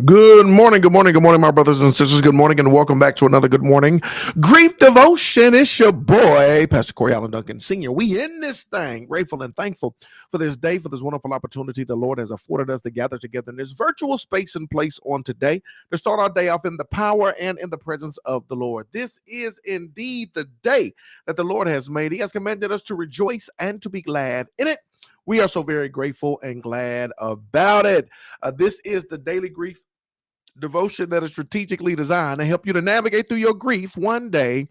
Good morning, good morning, good morning, my brothers and sisters. Good morning, and welcome back to another Good Morning Grief Devotion. It's your boy, Pastor Corey Allen Duncan Sr. We in this thing, grateful and thankful for this day, for this wonderful opportunity the Lord has afforded us to gather together in this virtual space and place on today to start our day off in the power and in the presence of the Lord. This is indeed the day that the Lord has made. He has commanded us to rejoice and to be glad in it. We are so very grateful and glad about it. This is the Daily Grief Devotion that is strategically designed to help you to navigate through your grief one day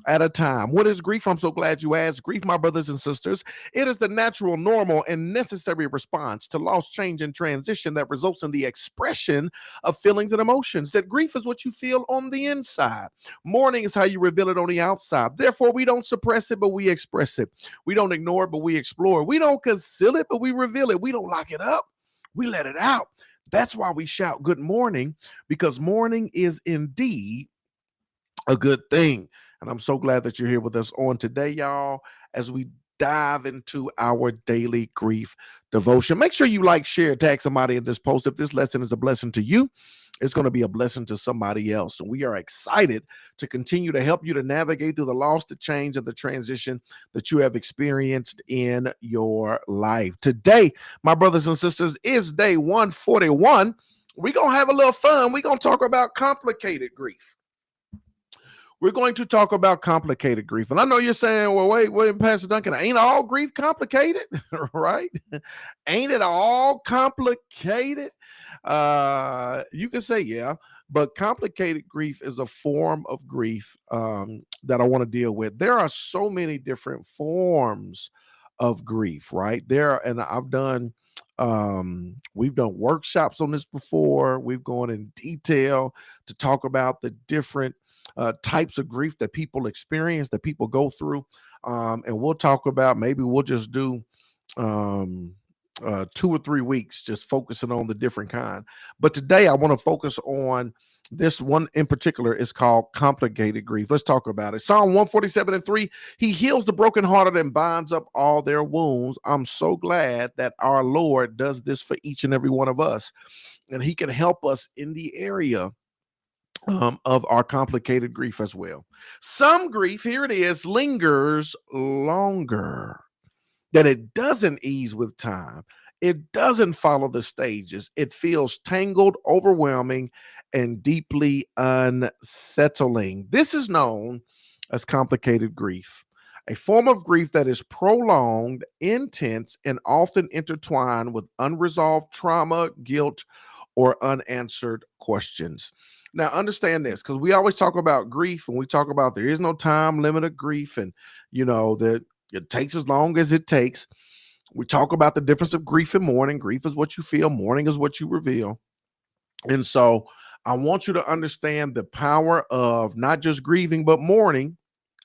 at a time. What is grief? I'm so glad you asked. Grief, my brothers and sisters, it is the natural, normal, and necessary response to loss, change, and transition that results in the expression of feelings and emotions. That grief is what you feel on the inside. Mourning is how you reveal it on the outside. Therefore, we don't suppress it, but we express it. We don't ignore it, but we explore it. We don't conceal it, but we reveal it. We don't lock it up. We let it out. That's why we shout good morning, because morning is indeed a good thing. And I'm so glad that you're here with us on today, y'all, as we dive into our daily grief devotion. Make sure you like, share, tag somebody in this post. If this lesson is a blessing to you, it's going to be a blessing to somebody else. And we are excited to continue to help you to navigate through the loss, the change, and the transition that you have experienced in your life. Today, my brothers and sisters, is day 141. We're going to have a little fun. We're going to talk about complicated grief. We're going to talk about complicated grief. And I know you're saying, well, wait, Pastor Duncan, ain't all grief complicated, right? Ain't it all complicated? You can say, yeah, but complicated grief is a form of grief that I want to deal with. There are so many different forms of grief, right? And we've done workshops on this before. We've gone in detail to talk about the different types of grief that people experience, that people go through. And we'll talk about, maybe we'll just do 2 or 3 weeks just focusing on the different kind. But today I want to focus on this one in particular. Is called complicated grief. Let's talk about it. Psalm 147:3, he heals the brokenhearted and binds up all their wounds. I'm so glad that our Lord does this for each and every one of us, and he can help us in the area of our complicated grief as well. Some grief, here it is, lingers longer, that it doesn't ease with time. It doesn't follow the stages. It feels tangled, overwhelming, and deeply unsettling. This is known as complicated grief, a form of grief that is prolonged, intense, and often intertwined with unresolved trauma, guilt, or unanswered questions. Now, understand this, because we always talk about grief, and we talk about there is no time limit of grief, and that it takes as long as it takes. We talk about the difference of grief and mourning. Grief is what you feel, mourning is what you reveal. And so I want you to understand the power of not just grieving, but mourning,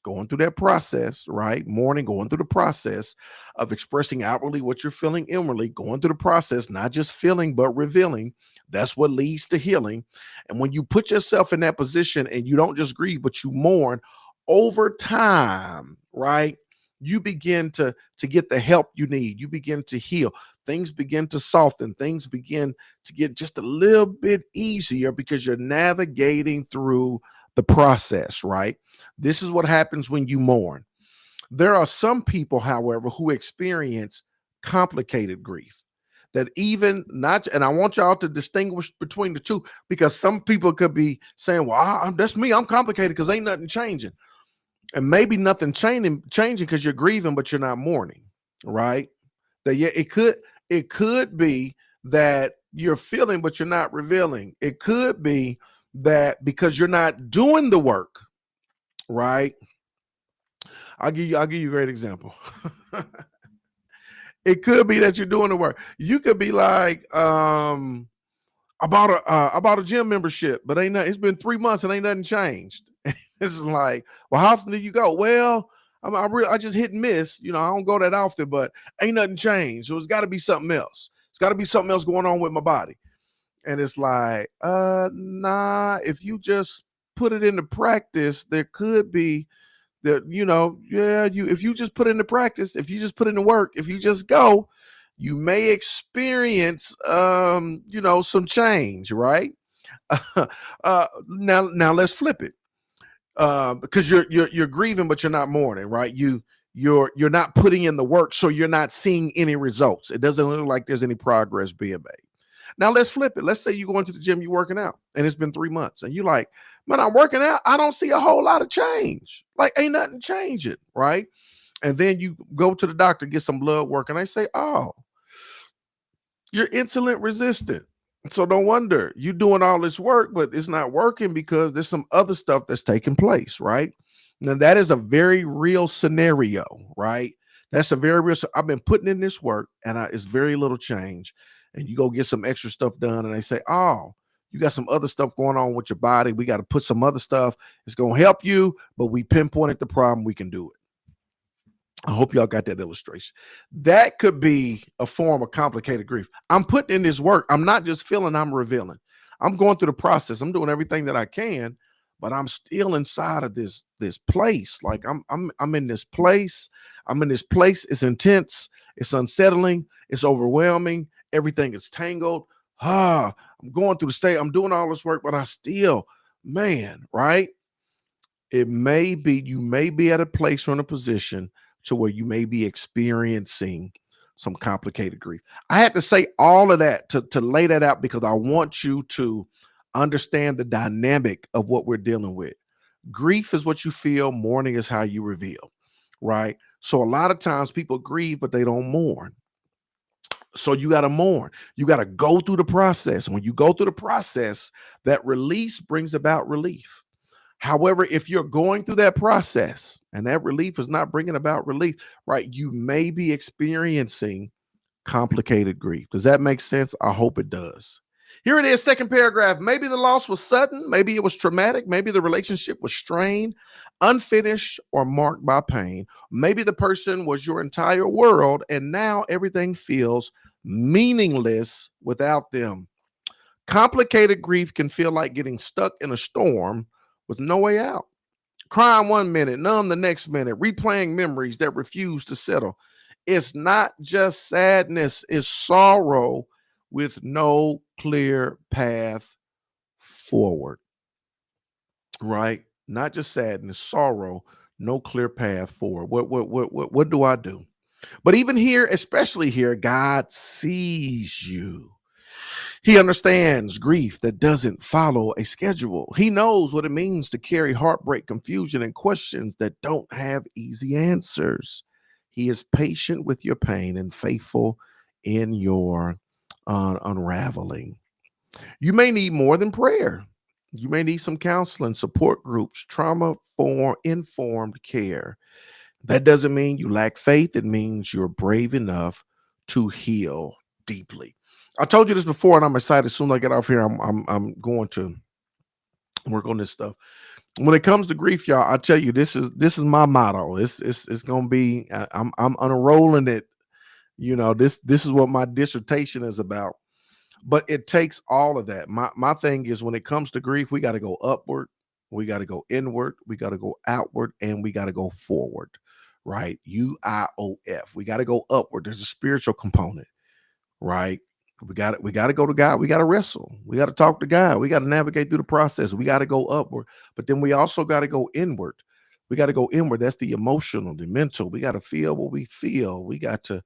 going through that process, right? Mourning, going through the process of expressing outwardly what you're feeling inwardly, going through the process, not just feeling, but revealing. That's what leads to healing. And when you put yourself in that position and you don't just grieve, but you mourn over time, right? You begin to get the help you need. You begin to heal. Things begin to soften. Things begin to get just a little bit easier because you're navigating through the process, right? This is what happens when you mourn. There are some people, however, who experience complicated grief, that even not, and I want y'all to distinguish between the two, because some people could be saying, well, that's me, I'm complicated because ain't nothing changing. And maybe nothing changing because you're grieving, but you're not mourning, right? That yeah, it could be that you're feeling, but you're not revealing. It could be that because you're not doing the work, right? I'll give you a great example. It could be that you're doing the work. You could be like, about a gym membership, but it's been 3 months and ain't nothing changed. This is like, well, how often do you go? Well, I just hit and miss. I don't go that often, but ain't nothing changed. So it's got to be something else. It's got to be something else going on with my body. And it's like, nah, if you just put it into practice, there could be that, if you just put into practice, if you just put into work, if you just go, you may experience some change, right? Now let's flip it. Because you're grieving, but you're not mourning, right? You're not putting in the work, so you're not seeing any results. It doesn't look like there's any progress being made. Now let's flip it. Let's say you go into the gym, you're working out, and it's been 3 months, and you're like, man, I'm working out. I don't see a whole lot of change. Like, ain't nothing changing, right? And then you go to the doctor, get some blood work, and they say, oh, you're insulin resistant. So no wonder you're doing all this work, but it's not working because there's some other stuff that's taking place, right? Now that is a very real scenario, right? That's a very real. I've been putting in this work, and it's very little change. And you go get some extra stuff done, and they say, "Oh, you got some other stuff going on with your body. We got to put some other stuff. It's going to help you, but we pinpointed the problem. We can do it." I hope y'all got that illustration. That could be a form of complicated grief. I'm putting in this work. I'm not just feeling, I'm revealing. I'm going through the process. I'm doing everything that I can, but I'm still inside of this place. Like I'm in this place. I'm in this place. It's intense. It's unsettling. It's overwhelming. Everything is tangled. I'm going through the state. I'm doing all this work, but I still, man, right? You may be at a place or in a position to where you may be experiencing some complicated grief. I had to say all of that to lay that out because I want you to understand the dynamic of what we're dealing with. Grief is what you feel, mourning is how you reveal, right? So a lot of times people grieve, but they don't mourn. So you got to mourn. You got to go through the process. When you go through the process, that release brings about relief. However, if you're going through that process and that relief is not bringing about relief, right, you may be experiencing complicated grief. Does that make sense? I hope it does. Here it is, second paragraph. Maybe the loss was sudden. Maybe it was traumatic. Maybe the relationship was strained, unfinished, or marked by pain. Maybe the person was your entire world, and now everything feels meaningless without them. Complicated grief can feel like getting stuck in a storm with no way out. Crying one minute, numb the next minute, replaying memories that refuse to settle. It's not just sadness, it's sorrow with no clear path forward, right? Not just sadness, sorrow, no clear path forward. What do I do? But even here, especially here, God sees you. He understands grief that doesn't follow a schedule. He knows what it means to carry heartbreak, confusion, and questions that don't have easy answers. He is patient with your pain and faithful in your unraveling. You may need more than prayer. You may need some counseling, support groups, trauma informed care. That doesn't mean you lack faith. It means you're brave enough to heal deeply. I told you this before, and I'm excited. As soon as I get off here, I'm going to work on this stuff. When it comes to grief, y'all, I tell you, this is my motto. It's gonna be. I'm unrolling it. This is what my dissertation is about. But it takes all of that. My thing is, when it comes to grief, we got to go upward, we got to go inward, we got to go outward, and we got to go forward. Right? UIOF. We got to go upward. There's a spiritual component, right? We got to go to God. We got to wrestle. We got to talk to God. We got to navigate through the process. We got to go upward, but then we also got to go inward. We got to go inward. That's the emotional, the mental. We got to feel what we feel. We got to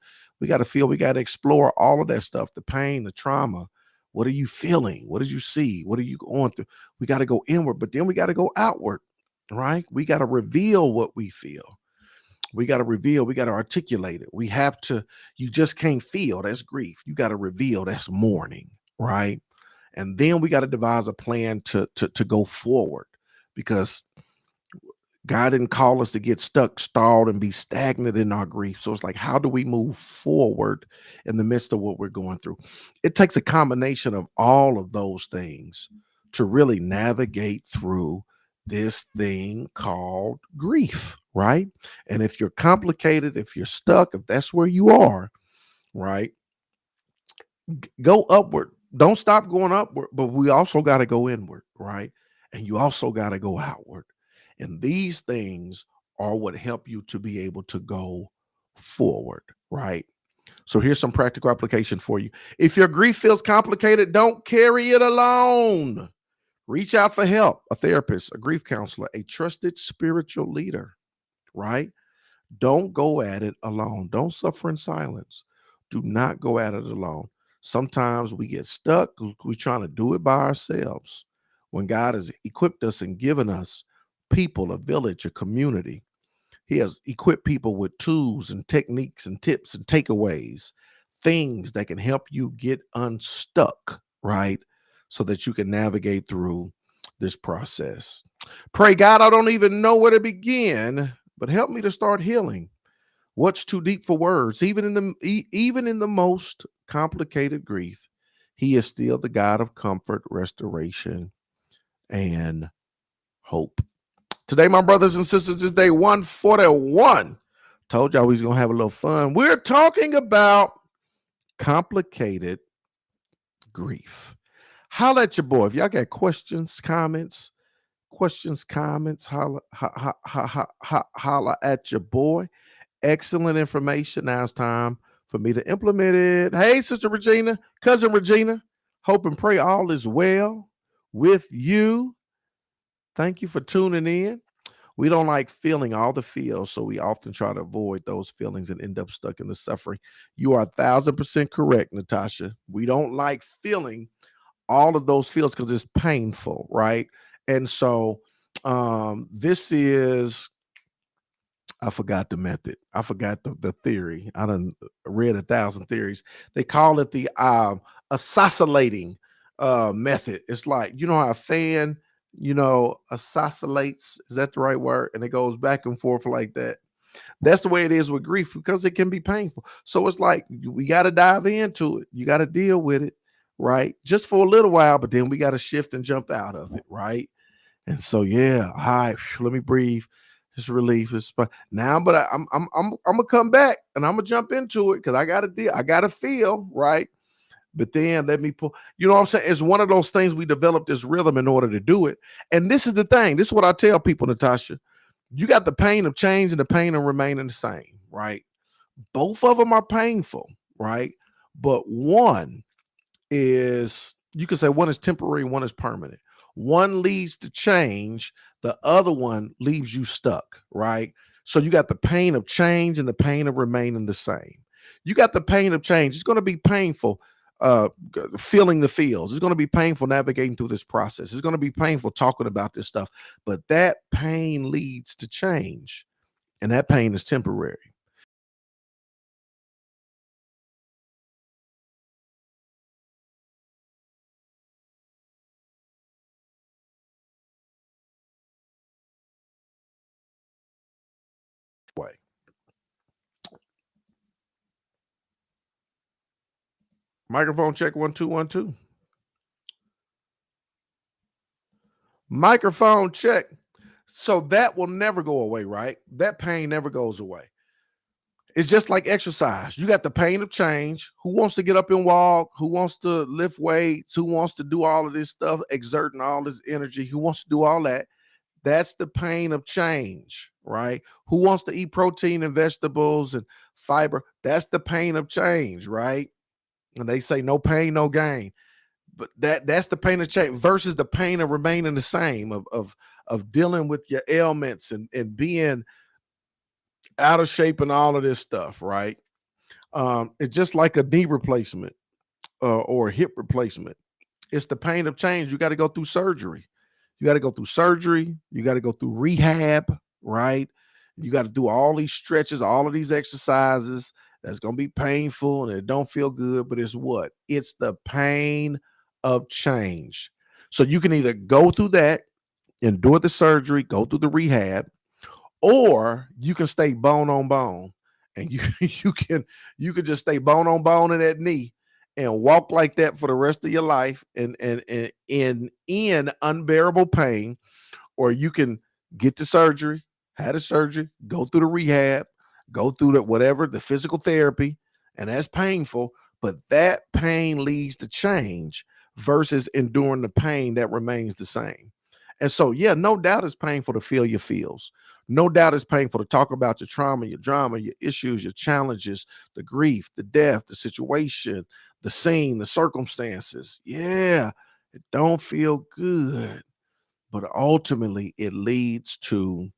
feel. We got to explore all of that stuff. The pain, the trauma. What are you feeling? What did you see? What are you going through? We got to go inward, but then we got to go outward, right? We got to reveal what we feel. We got to reveal, we got to articulate it. We have to, you just can't feel, that's grief. You got to reveal, that's mourning, right? And then we got to devise a plan to go forward, because God didn't call us to get stuck, stalled, and be stagnant in our grief. So it's like, how do we move forward in the midst of what we're going through? It takes a combination of all of those things to really navigate through this thing called grief, right? And if you're complicated, if you're stuck, if that's where you are, right, go upward. Don't stop going upward, but we also got to go inward, right? And you also got to go outward. And these things are what help you to be able to go forward, right? So here's some practical application for you. If your grief feels complicated, don't carry it alone. Reach out for help, a therapist, a grief counselor, a trusted spiritual leader, right? Don't go at it alone. Don't suffer in silence. Do not go at it alone. Sometimes we get stuck. We're trying to do it by ourselves when God has equipped us and given us people, a village, a community. He has equipped people with tools and techniques and tips and takeaways, things that can help you get unstuck, right? So that you can navigate through this process. Pray, God, I don't even know where to begin, but help me to start healing. What's too deep for words? Even in the most complicated grief, he is still the God of comfort, restoration, and hope. Today, my brothers and sisters, is day 141. Told y'all we was going to have a little fun. We're talking about complicated grief. Holla at your boy. If y'all got questions, comments, holla at your boy. Excellent information. Now it's time for me to implement it. Hey, Sister Regina, Cousin Regina, hope and pray all is well with you. Thank you for tuning in. We don't like feeling all the feels, so we often try to avoid those feelings and end up stuck in the suffering. You are 1,000% correct, Natasha. We don't like feeling all of those feels because it's painful, right? And so this is, I forgot the method. I forgot the theory. I done read 1,000 theories. They call it the oscillating method. It's like, you know how a fan, oscillates. Is that the right word? And it goes back and forth like that. That's the way it is with grief because it can be painful. So it's like we got to dive into it. You got to deal with it, right? Just for a little while, but then we got to shift and jump out of it, right? And so, yeah, all right, let me breathe. It's relief. It's now, but I'm gonna come back and I'm gonna jump into it because I got to deal. I got to feel right. But then let me pull. You know what I'm saying? It's one of those things we developed this rhythm in order to do it. And this is the thing. This is what I tell people, Natasha. You got the pain of change and the pain of remaining the same, right? Both of them are painful, right? But one is, you can say one is temporary, one is permanent. One leads to change, the other one leaves you stuck, right? So you got the pain of change and the pain of remaining the same. You got the pain of change. It's going to be painful feeling the feels. It's going to be painful navigating through this process. It's going to be painful talking about this stuff, but that pain leads to change, and that pain is temporary. Way. Microphone check 1 2 1 2. Microphone check. So that will never go away, right? That pain never goes away. It's just like exercise. You got the pain of change. Who wants to get up and walk? Who wants to lift weights? Who wants to do all of this stuff, exerting all this energy? Who wants to do all that? That's the pain of change, right? Who wants to eat protein and vegetables and fiber? That's the pain of change, right? And they say no pain, no gain. But that's the pain of change versus the pain of remaining the same, of dealing with your ailments and being out of shape and all of this stuff, right? It's just like a knee replacement or a hip replacement. It's the pain of change. You got to go through surgery. You got to go through surgery. You got to go through rehab, right? You got to do all these stretches, all of these exercises. That's going to be painful and it don't feel good, but it's what? It's the pain of change. So you can either go through that, endure the surgery, go through the rehab, or you can stay bone on bone, and you can just stay bone on bone in that knee and walk like that for the rest of your life and in unbearable pain, or you can get the surgery, have the surgery, go through the rehab, go through the physical therapy, and that's painful, but that pain leads to change versus enduring the pain that remains the same. And so, yeah, no doubt it's painful to feel your feels. No doubt it's painful to talk about your trauma, your drama, your issues, your challenges, the grief, the death, the situation, the scene, the circumstances. Yeah, it don't feel good, but ultimately it leads to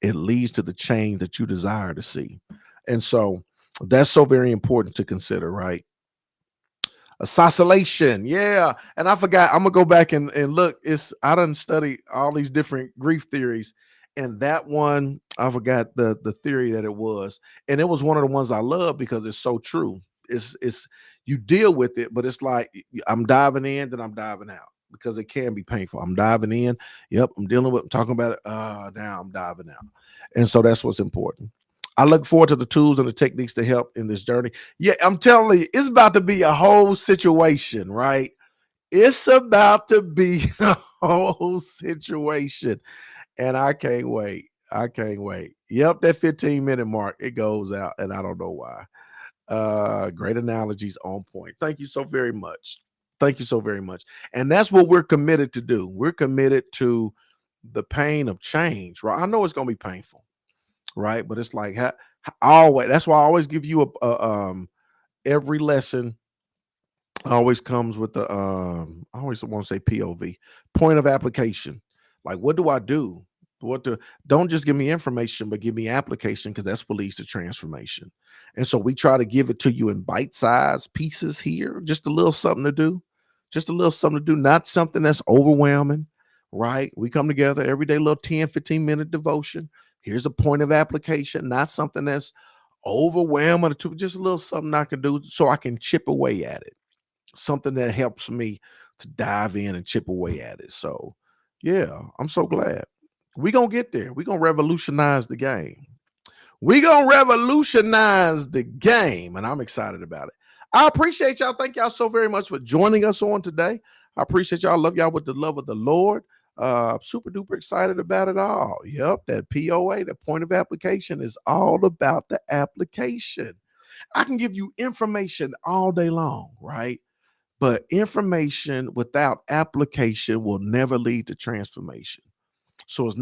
the change that you desire to see. And so that's so very important to consider, right? Assassination, yeah. And I forgot, I'm gonna go back and look. I done study all these different grief theories, and that one I forgot the theory that it was, and it was one of the ones I love because it's so true. It's you deal with it, but it's like I'm diving in, then I'm diving out because it can be painful. I'm diving in, yep, I'm dealing with, I'm talking about it. Now I'm diving out, and so that's what's important. I look forward to the tools and the techniques to help in this journey. Yeah, I'm telling you, it's about to be a whole situation, right? It's about to be a whole situation. And I can't wait. I can't wait. Yep, that 15-minute mark, it goes out, and I don't know why. Great analogies on point. Thank you so very much. Thank you so very much. And that's what we're committed to do. We're committed to the pain of change, right? I know it's gonna be painful, right? But it's like always. That's why I always give you every lesson always comes with the I always want to say POV, point of application. Like, what do I do? Don't just give me information, but give me application, because that's what leads to transformation. And so we try to give it to you in bite-sized pieces here, just a little something to do, just a little something to do, not something that's overwhelming, right? We come together every day, little 10, 15-minute devotion. Here's a point of application, not something that's overwhelming, just a little something I can do so I can chip away at it, something that helps me to dive in and chip away at it. So, yeah, I'm so glad. We're going to get there. We're going to revolutionize the game. We're going to revolutionize the game, and I'm excited about it. I appreciate y'all. Thank y'all so very much for joining us on today. I appreciate y'all. Love y'all with the love of the Lord. Super duper excited about it all. Yep, that POA, the point of application, is all about the application. I can give you information all day long, right? But information without application will never lead to transformation. So it's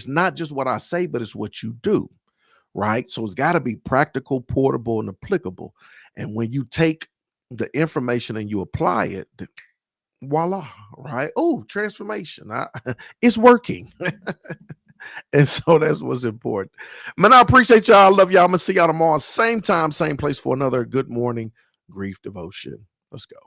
not just what I say, but it's what you do, right? So it's got to be practical, portable, and applicable. And when you take the information and you apply it, voila, right? Oh, transformation. It's working. And so that's what's important. Man, I appreciate y'all. I love y'all. I'm going to see y'all tomorrow, same time, same place, for another Good Morning Grief Devotion. Let's go.